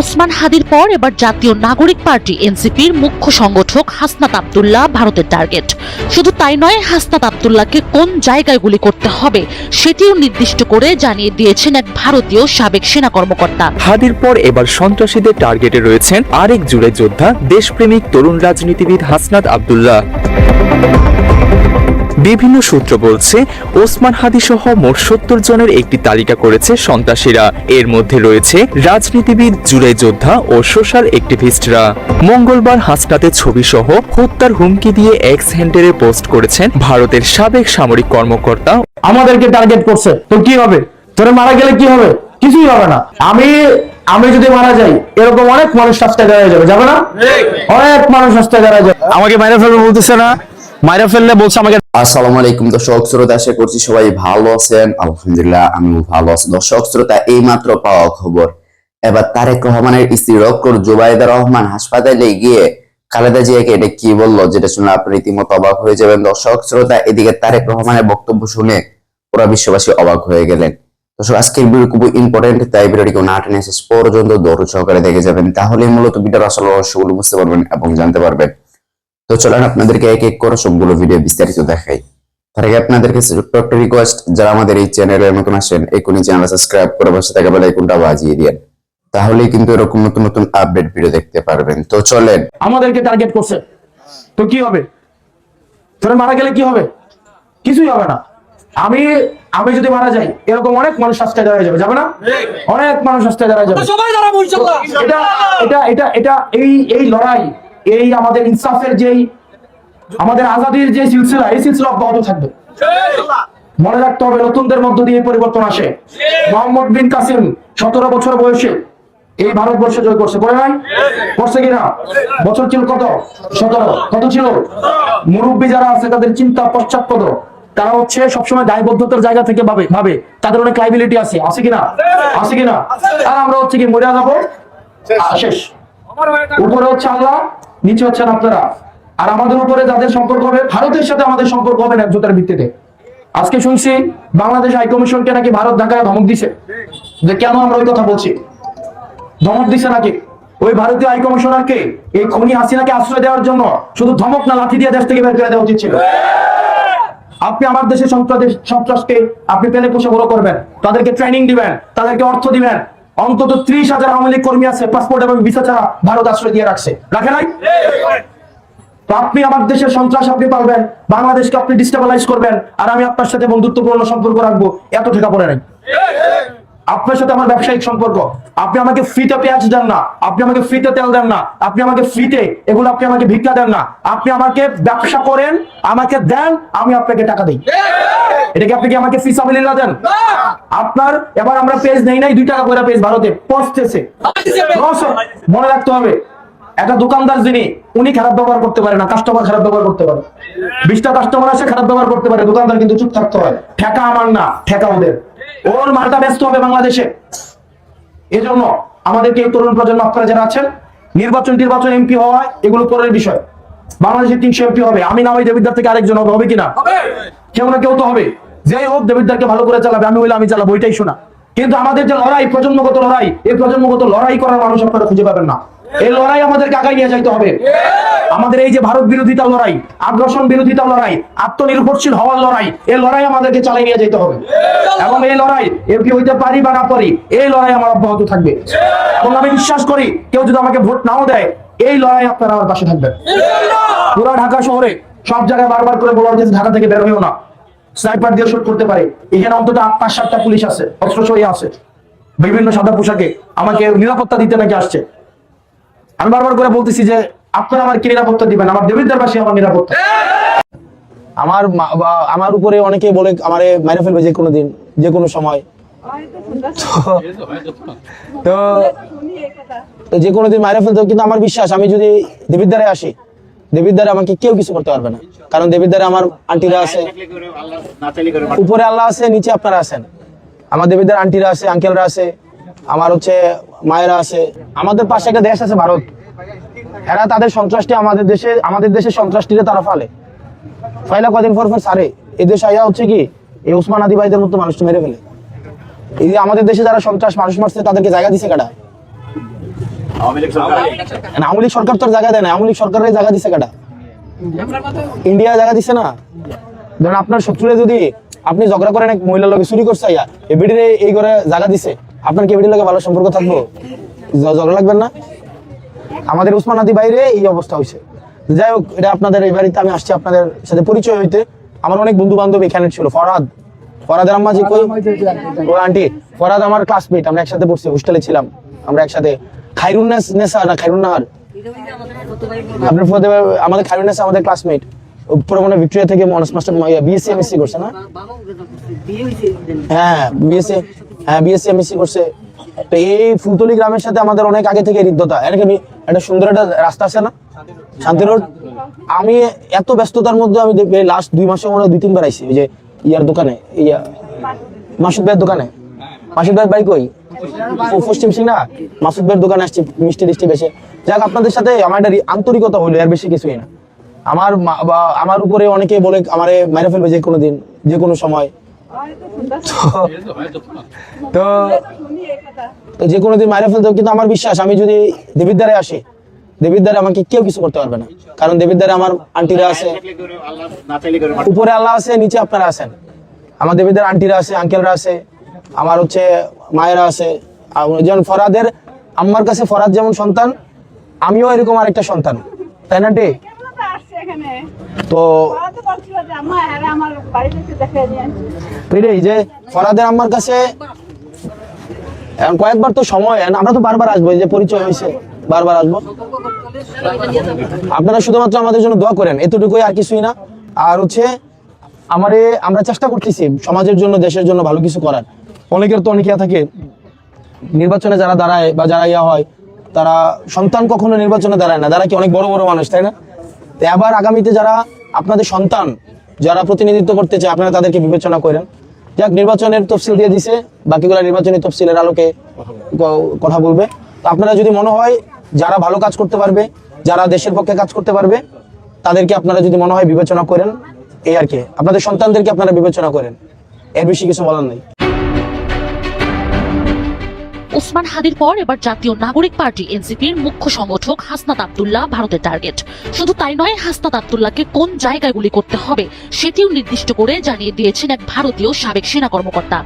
ওসমান হাদির পর এবার জাতীয় নাগরিক পার্টি এনসিপির মুখ্য সংগঠক হাসনাত আব্দুল্লাহ ভারতের টার্গেট। শুধু তাই নয়, হাসনাত আব্দুল্লাহকে কোন জায়গায় গুলি করতে হবে সেটিও নির্দিষ্ট করে জানিয়ে দিয়েছেন এক ভারতীয় সাবেক সেনা কর্মকর্তা। হাদির পর এবার সন্ত্রাসীদের টার্গেটে রয়েছেন আরেক জুড়ে যোদ্ধা, দেশপ্রেমিক তরুণ রাজনীতিবিদ হাসনাত আব্দুল্লাহ। বিভিন্ন সূত্র বলছে, ওসমান হাদি সহ মোট 70 জনের একটি তালিকা করেছে সন্ত্রাসীরা। এর মধ্যে রয়েছে রাজনীতিবিদ, জুড়ে যোদ্ধা ও সোশ্যাল অ্যাক্টিভিস্টরা। মঙ্গলবার হাসনাতের ছবি সহ হত্যার হুমকি দিয়ে এক্স হ্যান্ডেলে পোস্ট করেছেন ভারতের সাবেক সামরিক কর্মকর্তা। আমাদেরকে টার্গেট করছে, তো কি হবে? তোরা মারা গেলে কি হবে? কিছুই হবে না। আমি যদি মারা যাই, এরকম অনেক মানুষ রাস্তায় দাঁড়িয়ে যাবে, যাবে না? অনেক মানুষ রাস্তায় দাঁড়িয়ে যাবে। আমাকে মাইরা ফেলবে বলতেছে না, মাইরা ফেললে বলছে আমাকে। আসসালামু আলাইকুম দর্শক শ্রোতা, আশা করছি সবাই ভালো আছেন। আলহামদুলিল্লাহ আমিও ভালো আছি। দর্শক শ্রোতা, এই মাত্র পাওয়া খবর, এবার তারেক রহমানের স্ত্রী ডক্টর জুবাইদা রহমান হাসপাতালে গিয়ে খালেদা জিয়াকে এটা কি বললো, যেটা শুনে আপনি রীতিমতো অবাক হয়ে যাবেন। দর্শক শ্রোতা, এদিকে তারেক রহমানের বক্তব্য শুনে পুরো বিশ্ববাসী অবাক হয়ে গেলেন। দর্শক, আজকের ভিডিও খুব ইম্পর্টেন্ট, তাই ভিডিওটিকে না টেনে শেষ পর্যন্ত ধৈর্য সহকারে দেখে যাবেন, তাহলে মূলত ভিডিওর আসল রহস্যগুলো বুঝতে পারবেন এবং জানতে পারবেন। তো চলেন আপনাদেরকে এক এক করে সবগুলো ভিডিও বিস্তারিত দেখাই। তার আগে আপনাদের কাছে ছোট্ট একটা রিকোয়েস্ট, যারা আমাদের এই চ্যানেলে নতুন আসেন, এখনই চ্যানেল সাবস্ক্রাইব করে পাশে থাকা বেল আইকনটা বাজিয়ে দিন, তাহলেই কিন্তু এরকম নতুন নতুন আপডেট ভিডিও দেখতে পারবেন। তো চলেন। আমাদেরকে টার্গেট করছে, তো কি হবে? তোরা মারা গেলে কি হবে? কিছুই হবে না। আমি যদি মারা যাই, এরকম অনেক মানুষ রাস্তায় দাঁড়িয়ে যাবে, যাবে না? অনেক মানুষ রাস্তায় দাঁড়িয়ে যাবে। এটা এই লড়াই, এই আমাদের ইনসাফের যেই আমাদের আজাদির যে সিলসিলা, এই সিলসিলা অব্যাহত থাকবে। মনে রাখতে হবে, নতুনদের মধ্য দিয়ে পরিবর্তন আসে। মোহাম্মদ বিন কাসিম 17 বছর বয়সে এই ভারতবর্ষ জয় করছে, করে নাই? করছে কিনা? বছর ছিল কত? 17। কত ছিল? মুরব্বী যারা আছে তাদের চিন্তা পশ্চাৎপদ, তারা হচ্ছে সবসময় দায়বদ্ধতার জায়গা থেকে ভাবে তাদের অনেক লাইবিলিটি আছে, আছে কিনা? আছে কিনা? আর আমরা হচ্ছে কি মরে যাবো, শেষ। উপরে হচ্ছে আল্লাহ, নিচে হচ্ছেন আপনারা। আর আমাদের উপরে যাদের সম্পর্ক হবে, ভারতের সাথে আমাদের সম্পর্ক হবে ন্যায্যতার ভিত্তিতে। আজকে শুনছি বাংলাদেশ হাইকমিশনকে নাকি ভারত ঢাকায় ধমক দিছে, যে কেন আমরা ওই কথা বলছি। ধমক দিছে নাকি ওই ভারতীয় হাইকমিশনারকে এই খুনি হাসিনাকে আশ্রয় দেওয়ার জন্য? শুধু ধমক না, লাঠি দিয়ে দেশ থেকে বের করে দেওয়া উচিত ছিল। আপনি আমার দেশের সন্ত্রাসকে আপনি পেলে পুষে বড় করবেন, তাদেরকে ট্রেনিং দিবেন, তাদেরকে অর্থ দিবেন। অন্তত 30,000 আওয়ামী লীগ কর্মী আছে পাসপোর্ট এবং ভিসা ছাড়া ভারত আশ্রয় দিয়ে রাখছে, রাখে নাই? তো আপনি আমার দেশের সন্ত্রাস আপনি পালবেন, বাংলাদেশকে আপনি ডিস্টেবিলাইজ করবেন, আর আমি আপনার সাথে বন্ধুত্বপূর্ণ সম্পর্ক রাখবো, এত ঠেকা পড়ে নাই। আপনার সাথে আমার ব্যবসায়িক সম্পর্ক, আপনি আমাকে ফ্রিতে পেঁয়াজ দেন না, আপনি আমাকে ফ্রিতে তেল দেন না, আপনি আমাকে ফ্রিতে এগুলো আপনি আমাকে ভিক্ষা দেন না, আপনি আমাকে ব্যবসা করেন, আমাকে দেন, আমি আপনাকে টাকা দিই। এটাকে আপনি কি আমাকে ফি সাবিলিল্লাহ দেন? আপনার এবার আমরা পেজ নেই নাই, 2 টাকা করে পেজ ভারতে পৌঁছতেছে। মনে রাখতে হবে, একটা দোকানদার যিনি, উনি খারাপ ব্যবহার করতে পারে না, কাস্টমার খারাপ ব্যবহার করতে পারে। 20টা কাস্টমার আসে, খারাপ ব্যবহার করতে পারে, দোকানদার কিন্তু চুপ থাকতে হয়। ঠেকা আমার না, ঠেকা ওদের। ওর মালটা ব্যস্ত হবে বাংলাদেশে। এজন্য আমাদেরকে এই তরুণ প্রজন্ম, আপনারা যারা আছেন, নির্বাচন এমপি হওয়া এগুলো পরের বিষয়। বাংলাদেশে 300 এমপি হবে, আমি না ওই দেবিদ্দার থেকে আরেকজন হবে, হবে কিনা? কেউ না কেউ তো হবে। যেই হোক, দেবিদ্দারকে ভালো করে চালাবে, আমি হইলে আমি চালাবো, ওইটাই শোনা। কিন্তু আমাদের যে লড়াই, প্রজন্মগত লড়াই, এই প্রজন্মগত লড়াই করার মানুষ আপনারা খুঁজে পাবেন না। এই লড়াই আমাদেরকে আগায় নিয়ে যাইতে হবে। আমাদের এই যে ভারত বিরোধিতা লড়াই, আগ্রাসন বিরোধিতা লড়াই, আত্মনির্ভরশীল হওয়ার লড়াই, এই লড়াই আমাদেরকে চালিয়ে নিয়ে যেতে হবে। এবং এই লড়াই এমপি হইতে পারি বা না পারি, এই লড়াই আমার অব্যাহত থাকবে। এবং আমি বিশ্বাস করি, কেউ যদি আমাকে ভোট নাও দেয়, এই লড়াই আপনারা আমার পাশে থাকবেন। পুরো ঢাকা শহরে সব জায়গায় বারবার করে বলা হচ্ছে ঢাকা থেকে বের হইও না, স্নাইপার দিয়ে শুট করতে পারে। এখানে অন্তত 5-7টা পুলিশ আছে, অস্ত্রসহ আছে, বিভিন্ন সাদা পোশাকে আমাকে নিরাপত্তা দিতে নাকি আসছে। আমি বারবার করে বলতেছি যে আপনারা আমার কি নিরাপত্তা দিবেন? আমার দেবিদ্দারবাসী আমার নিরাপত্তা। আমার উপরে অনেকে বলে আমারে মাইরে ফেলবে যে কোনো দিন, যে কোনো সময়। তো যে কোনো দিন মাইরে ফেলতে, কিন্তু আমার বিশ্বাস, আমি যদি দেবিদ্দারে আসি, দেবিদ্দারে আমাকে কেউ কিছু করতে পারবে না। কারণ দেবিদ্দারে আমার আন্টিরা আছে, উপরে আল্লাহ আছে, নিচে আপনারা আছেন। আমার দেবিদ্দার আন্টিরা আছে, আঙ্কেলরা আছে, আমার হচ্ছে মায়েরা আছে। আমাদের পাশে একটা দেশ আছে ভারত, এরা তাদের সন্ত্রাসটি আমাদের দেশের সন্ত্রাসটিরে তারা ফাইলা কদিন পর সারে এই দেশ আইয়া হচ্ছে কি এই ওসমান হাদি ভাইদের মতো মানুষটা মেরে ফেলে। এই যে আমাদের দেশে যারা সন্ত্রাস মানুষ মারছে, তাদেরকে জায়গা দিছে কাটা। আওয়ামী লীগ সরকার তো জায়গা দেয় না, আওয়ামী লীগ সরকারের জায়গা দিছে কাটা, ইন্ডিয়া জায়গা দিছে না। ধরেন আপনার শত্রুরে যদি আপনি ঝগড়া করেন, এক মহিলার লগে চুরি করছে, এবিডিরে এই করে জায়গা দিছে, আপনার কি এবিডির লগে ভালো সম্পর্ক থাকবো? ঝগড়া লাগবেন না? আমাদের উসমান হাদি বাইরে এই অবস্থা হয়েছে। যাই হোক, এটা আপনাদের এই বাড়িতে আমি আসছি আপনাদের সাথে পরিচয় হইতে। আমার অনেক বন্ধু বান্ধব এখানে ছিল। ফরহাদের আম্মা জি কই? ও আন্টি ফরহাদ আমার ক্লাসমেট, আমরা একসাথে পড়ছি, হোস্টেলে ছিলাম আমরা একসাথে। খাইরুন্নেসা না খাইরুন্নাহার, আপনার আমাদের খাইরুন্নেসা আমাদের ক্লাসমেট, পুরোনো ভিক্টোরিয়া থেকে অনার্স মাস্টার বিএসসি এমএসসি করছে না? হ্যাঁ বিএসসি এমএসসি করছে। তো এই ফুলতলি গ্রামের সাথে আমাদের অনেক আগে থেকে হৃদ্যতা। এখানে একটা সুন্দর একটা রাস্তা আছে না, শান্তি রোড। আমি এত ব্যস্ততার মধ্যে আমি লাস্ট 2 মাসে মনে হয় 2-3 বার আইছি ওই যে ইয়ার দোকানে, মাসুদ ভাইয়ের দোকানে। মাসুদ ভাইয়ের বাড়ি কই? পশ্চিম সিংনা। মাসুদ ভাইয়ের দোকানে আসছি মিষ্টি টিষ্টি বেশি। যাক, আপনাদের সাথে আমার একটা আন্তরিকতা হইলো, আর বেশি কিছুই না। আমার উপরে অনেকে বলে আমারে মেরে ফেলবে যে কোনো দিন, যে কোনো সময়। তো যে কোনো দিন মাইরে ফেলতে, কিন্তু আমার বিশ্বাস আমি যদি দেবিদ্বারে আসি, দেবিদ্বারে আমাকে কেউ কিছু করতে পারবে না। কারণ দেবিদ্বারে আমার আন্টিরা আছে, উপরে আল্লাহ আছে, নিচে আপনারা আছেন। আমার দেবিদ্বার আন্টিরা আছে, আঙ্কেলরা আছে, আমার হচ্ছে মায়েরা আছে। যেমন ফরহাদের আম্মার কাছে ফরহাদ যেমন সন্তান, আমিও এরকম আরেকটা সন্তান, তাই না? তো এই যে ফরহাদের আম্মার কাছে কয়েকবার তো সময়, আমরা তো বারবার আসবো, এই যে পরিচয় হয়েছে, বারবার আসবো। আপনারা শুধুমাত্র আমাদের জন্য দোয়া করেন, এতটুকুই, আর কিছুই না। আর হচ্ছে আমরা চেষ্টা করতেছি সমাজের জন্য, দেশের জন্য ভালো কিছু করার। অনেকের তো অনেক ইয়া থাকে, নির্বাচনে যারা দাঁড়ায় বা যারা ইয়া হয়, তারা সন্তান কখনো নির্বাচনে দাঁড়ায় না, তারা কি অনেক বড় বড় মানুষ, তাই না? তো আবার আগামীতে যারা আপনাদের সন্তান যারা প্রতিনিধিত্ব করতে চায়, আপনারা তাদেরকে বিবেচনা করেন। যাক, নির্বাচনের তফসিল দিয়ে দিছে, বাকিগুলো নির্বাচনী তফসিলের আলোকে কথা বলবে। তো আপনারা যদি মনে হয় যারা ভালো কাজ করতে পারবে, যারা দেশের পক্ষে কাজ করতে পারবে, তাদেরকে আপনারা যদি মনে হয় বিবেচনা করেন, এই আর কি। আপনাদের সন্তানদেরকে আপনারা বিবেচনা করেন, এর বেশি কিছু বলার নেই। ওসমান হাদির পর এবার জাতীয় নাগরিক পার্টি এনসিপির মুখ্য সংগঠক হাসনাত আব্দুল্লাহ ভারতের টার্গেট। শুধু তাই নয়, হাসনাত আব্দুল্লাহকে কোন জায়গায় গুলি করতে হবে সেটিও নির্দিষ্ট করে জানিয়ে দিয়েছেন এক ভারতীয় সাবেক সেনা কর্মকর্তা।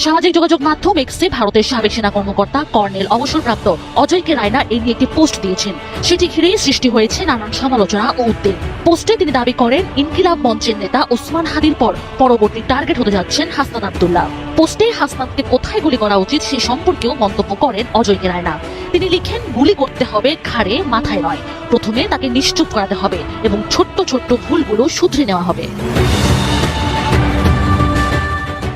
সামাজিক যোগাযোগ মাধ্যম এক্সে ভারতের সাবেক সেনা কর্মকর্তা কর্নেল অবসরপ্রাপ্ত অজয় কে রায়না এই নিয়ে একটি পোস্ট দিয়েছেন। সেটি ঘিরেই সৃষ্টি হয়েছে নানান সমালোচনা ও উদ্বেগ। পোস্টে তিনি দাবি করেন, ইনকিলাব মঞ্চের নেতা ওসমান হাদির পর পরবর্তী টার্গেট হতে যাচ্ছেন হাসনাত আব্দুল্লাহ। পোস্টে হাসনাতকে কোথায় গুলি করা উচিত সে সম্পর্কেও মন্তব্য করেন অজয় কে রায়না। তিনি লিখেন, গুলি করতে হবে ঘাড়ে, মাথায় নয়। প্রথমে তাকে নিশ্চুপ করাতে হবে এবং ছোট্ট ছোট্ট ভুলগুলো শুধরে নেওয়া হবে।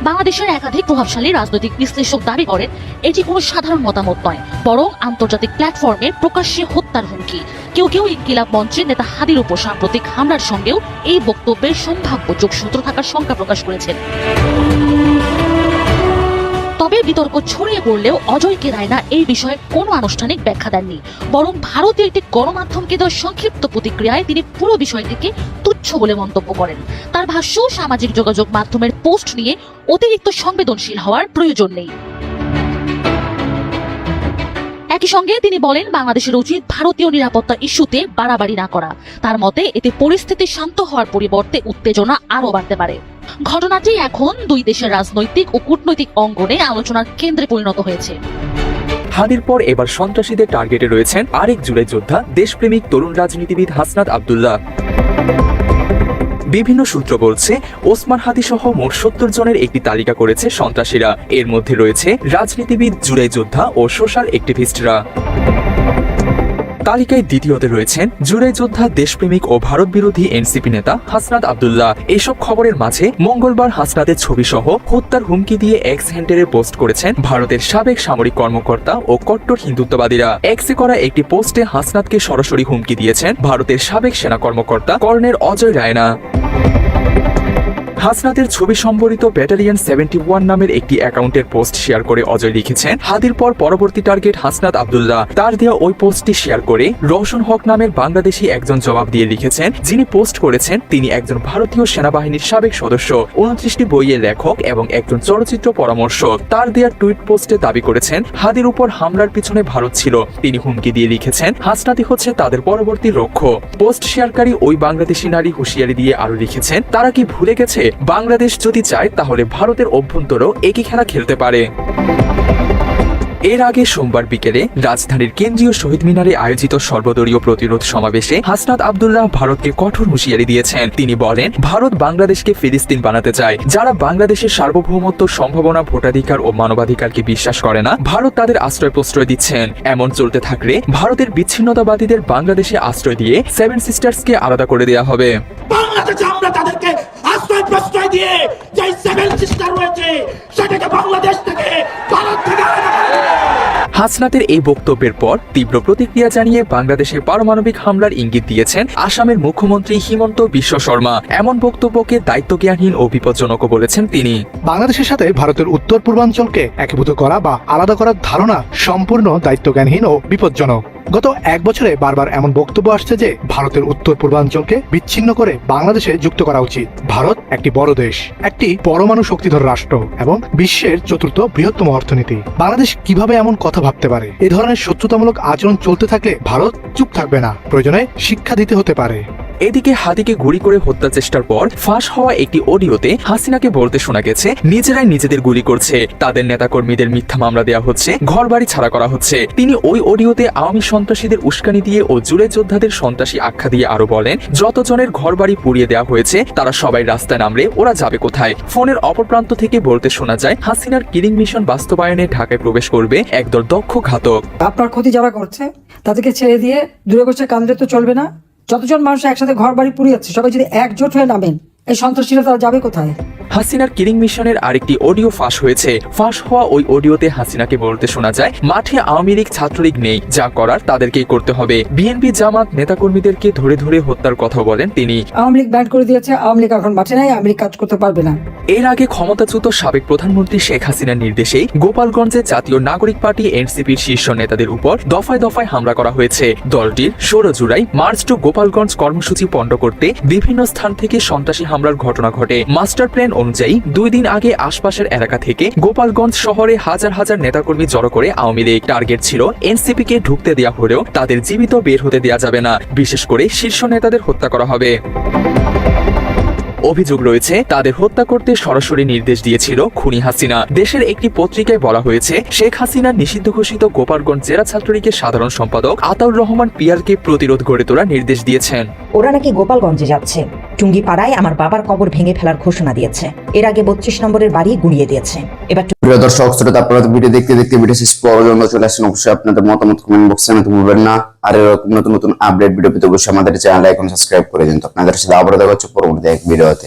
বাংলাদেশের একাধিক প্রভাবশালী রাজনৈতিক বিশ্লেষক দাবি করেন, এটি কোনো সাধারণ মতামত নয়, বরং আন্তর্জাতিক প্ল্যাটফর্মে প্রকাশ্যে হত্যার হুমকি। কেউ কেউ ইনকিলাব মঞ্চের নেতা হাদির উপর সাম্প্রতিক হামলার সঙ্গেও এই বক্তব্যের সম্ভাব্য যোগসূত্র থাকার শঙ্কা প্রকাশ করেছেন। তবে বিতর্ক ছড়িয়ে পড়লেও অজয় কে রায়না এই বিষয়ে কোনো আনুষ্ঠানিক ব্যাখ্যা দেননি। বরং ভারতীয় একটি গণমাধ্যমকে দেওয়া সংক্ষিপ্ত প্রতিক্রিয়ায় তিনি পুরো বিষয়টিকে তুচ্ছ বলে মন্তব্য করেন। তার ভাষ্য, সামাজিক যোগাযোগ মাধ্যমের পোস্ট নিয়ে অতিরিক্ত সংবেদনশীল হওয়ার প্রয়োজন নেই। একই সঙ্গে তিনি বলেন, বাংলাদেশের উচিত ভারতীয় নিরাপত্তা ইস্যুতে বাড়াবাড়ি না করা। তার মতে এতে পরিস্থিতি শান্ত হওয়ার পরিবর্তে উত্তেজনা আরও বাড়তে পারে। ঘটনাটি এখন দুই দেশের রাজনৈতিক ও কূটনৈতিক অঙ্গনে আলোচনার কেন্দ্রে পরিণত হয়েছে। হাদির পর এবার সন্ত্রাসীদের টার্গেটে রয়েছেন আরেক জুলাই যোদ্ধা, দেশপ্রেমিক তরুণ রাজনীতিবিদ হাসনাত আব্দুল্লাহ। বিভিন্ন সূত্র বলছে, ওসমান হাদি সহ মোট 70 জনের একটি তালিকা করেছে সন্ত্রাসীরা। এর মধ্যে রয়েছে রাজনীতিবিদ, জুলাই যোদ্ধা ও সোশ্যাল অ্যাক্টিভিস্টরা। তালিকায় দ্বিতীয়তে রয়েছেন জুলাই যোদ্ধা, দেশপ্রেমিক ও ভারত বিরোধী এনসিপি নেতা হাসনাত আব্দুল্লাহ। এসব খবরের মাঝে মঙ্গলবার হাসনাতের ছবি সহ হত্যার হুমকি দিয়ে এক্স হ্যান্ডেলে পোস্ট করেছেন ভারতের সাবেক সামরিক কর্মকর্তা ও কট্টর হিন্দুত্ববাদীরা। এক্সে করা একটি পোস্টে হাসনাতকে সরাসরি হুমকি দিয়েছেন ভারতের সাবেক সেনা কর্মকর্তা কর্নেল অজয় রায়না। হাসনাতের ছবি সম্বলিত ব্যাটালিয়ন 71 নামের একটি অ্যাকাউন্টের পোস্ট শেয়ার করে অজয় লিখেছেন, হাদির পর পরবর্তী টার্গেট হাসনাত আব্দুল্লাহ। তার দেওয়া ওই পোস্টটি শেয়ার করে রওশন হক নামের বাংলাদেশি একজন জবাব দিয়ে লিখেছেন, যিনি পোস্ট করেছেন তিনি একজন ভারতীয় সেনাবাহিনীর সাবেক সদস্য, 29টি বইয়ের লেখক এবং একজন চলচ্চিত্র পরামর্শক। তার দেওয়া টুইট পোস্টে দাবি করেছেন হাদির উপর হামলার পিছনে ভারত ছিল। তিনি হুমকি দিয়ে লিখেছেন হাসনাতি হচ্ছে তাদের পরবর্তী লক্ষ্য। পোস্ট শেয়ারকারী ওই বাংলাদেশি নারী হুঁশিয়ারি দিয়ে আরো লিখেছেন, তারা কি ভুলে গেছে বাংলাদেশ যদি চায় তাহলে ভারতের অভ্যন্তরেও একই খেলা খেলতে পারে। এর আগে সোমবার বিকেলে রাজধানীর কেন্দ্রীয় শহীদ মিনারে আয়োজিত সর্বদলীয় প্রতিরোধ সমাবেশে হাসনাত আব্দুল্লাহ ভারতকে কঠোর হুঁশিয়ারি দিয়েছেন। তিনি বলেন, ভারত বাংলাদেশকে ফিলিস্তিন বানাতে চায়। যারা বাংলাদেশের সার্বভৌমত্ব, সম্ভাবনা, ভোটাধিকার ও মানবাধিকারকে বিশ্বাস করে না, ভারত তাদের আশ্রয় প্রশ্রয় দিচ্ছেন। এমন চলতে থাকলে ভারতের বিচ্ছিন্নতাবাদীদের বাংলাদেশে আশ্রয় দিয়ে সেভেন সিস্টার্সকে আলাদা করে দেওয়া হবে। বাংলাদেশে আমরা তাদেরকে আশ্রয় প্রশ্রয় দিয়ে যে সেভেন সিস্টার রয়েছে সেটাকে বাংলাদেশ থেকে, ভারত থেকে হাসনাতের এই বক্তব্যের পর তীব্র প্রতিক্রিয়া জানিয়ে বাংলাদেশে পারমাণবিক হামলার ইঙ্গিত দিয়েছেন আসামের মুখ্যমন্ত্রী হিমন্ত বিশ্ব শর্মা। এমন বক্তব্যকে দায়িত্বজ্ঞানহীন ও বিপজ্জনক বলেছেন তিনি। বাংলাদেশের সাথে ভারতের উত্তর পূর্বাঞ্চলকে একীভূত করা বা আলাদা করার ধারণা সম্পূর্ণ দায়িত্বজ্ঞানহীন ও বিপজ্জনক। গত এক বছরে বারবার এমন বক্তব্য আসছে যে ভারতের উত্তর পূর্বাঞ্চলকে বিচ্ছিন্ন করে বাংলাদেশে যুক্ত করা উচিত। ভারত একটি বড় দেশ, একটি পরমাণু শক্তিধর রাষ্ট্র এবং বিশ্বের চতুর্থ বৃহত্তম অর্থনীতি। বাংলাদেশ কিভাবে এমন কথা ভাবতে পারে? এ ধরনের শত্রুতামূলক আচরণ চলতে থাকলে ভারত চুপ থাকবে না, প্রয়োজনে শিক্ষা দিতে হতে পারে। এদিকে হাদিকে গুলি করে হত্যা চেষ্টার পর ফাঁস হওয়া একটি অডিওতে হাসিনাকে বলতে শোনা গেছে, নিজেরাই নিজেদের গুলি করছে, তাদের নেতাকর্মীদের মিথ্যা মামলা দেওয়া হচ্ছে, ঘরবাড়ি ছাড়া করা হচ্ছে। তিনি ওই অডিওতে আওয়ামী সন্ত্রাসীদের উস্কানি দিয়ে ও জুলাই যোদ্ধাদের সন্ত্রাসী আখ্যা দিয়ে আরো বলেন, যতজনের ঘরবাড়ি পুড়িয়ে দেওয়া হয়েছে তারা সবাই রাস্তায় নামলে ওরা যাবে কোথায়? ফোনের অপর প্রান্ত থেকে বলতে শোনা যায়, হাসিনার কিলিং মিশন বাস্তবায়নে ঢাকায় প্রবেশ করবে একদল দক্ষ ঘাতক। আপনার ক্ষতি যারা করছে তাদেরকে ছেড়ে দিয়ে দূরে বসে কাঁদলে তো চলবে না। যতজন মানুষ একসাথে ঘর বাড়ি পুড়িয়েছে, সবাই যদি একজোট হয়ে নামেন, এই সন্ত্রাসীরা তারা যাবে কোথায়? হাসিনার কিলিং মিশনের আরেকটি অডিও ফাঁস হয়েছে। ফাঁস হওয়া ওই অডিওতে হাসিনাকে বলতে শোনা যায়, মাঠে আওয়ামী লীগ ছাত্রলীগ নেই, যা করার তাদেরকেই করতে হবে। বিএনপি জামাত নেতাকর্মীদেরকে ধরে ধরে হত্যার কথা বলেন তিনি। আওয়ামী লীগ ব্যান করে দিয়েছে, আওয়ামী লীগ এখন মাঠে নাই, আওয়ামী লীগ কাজ করতে পারবে না। এর আগে ক্ষমতাচ্যুত সাবেক প্রধানমন্ত্রী শেখ হাসিনার নির্দেশেই গোপালগঞ্জে জাতীয় নাগরিক পার্টি এনসিপির শীর্ষ নেতাদের উপর দফায় দফায় হামলা করা হয়েছে। দলটির 16 জুলাই মার্চ টু গোপালগঞ্জ কর্মসূচি পণ্ড করতে বিভিন্ন স্থান থেকে সন্ত্রাসী হামলার ঘটনা ঘটে। মাস্টার প্ল্যান অনুযায়ী 2 দিন আগে আশপাশের এলাকা থেকে গোপালগঞ্জ শহরে হাজার হাজার নেতাকর্মী জড়ো করে আওয়ামী লীগ। টার্গেট ছিল এনসিপিকে ঢুকতে দেওয়া হলেও তাদের জীবিত বের হতে দেওয়া যাবে না, বিশেষ করে শীর্ষ নেতাদের হত্যা করা হবে। অভিযোগ রয়েছে, তাদের হত্যা করতে সরাসরি নির্দেশ দিয়েছিল খুনি হাসিনা। দেশের একটি পত্রিকায় বলা হয়েছে, শেখ হাসিনার নিষিদ্ধ ঘোষিত গোপালগঞ্জ জেলা ছাত্রলীগের সাধারণ সম্পাদক আতাউর রহমান পিয়ারকে প্রতিরোধ গড়ে তোলার নির্দেশ দিয়েছেন। ওরা নাকি গোপালগঞ্জে যাচ্ছে, টুঙ্গিপাড়ায় আমার বাবার কবর ভেঙে ফেলার ঘোষণা দিয়েছে। এর আগে 32 নম্বরের বাড়ি গুড়িয়ে দিয়েছে। এবার প্রিয় দর্শক শ্রোতা, আপনারা ভিডিও দেখতে দেখতে ভিডিও শেষ পর্যন্ত চলে আসেন। অবশ্যই আপনাদের মতামত কমেন্ট বক্সে জানাতে ভুলবেন না। আর এরকম নতুন নতুন আপডেট ভিডিও পেতে অবশ্যই আমাদের চ্যানেল এখন সাবস্ক্রাইব করে দিন। তো আপনাদের সাথে আবার দেখা হচ্ছে পরবর্তী এক ভিডিওতে।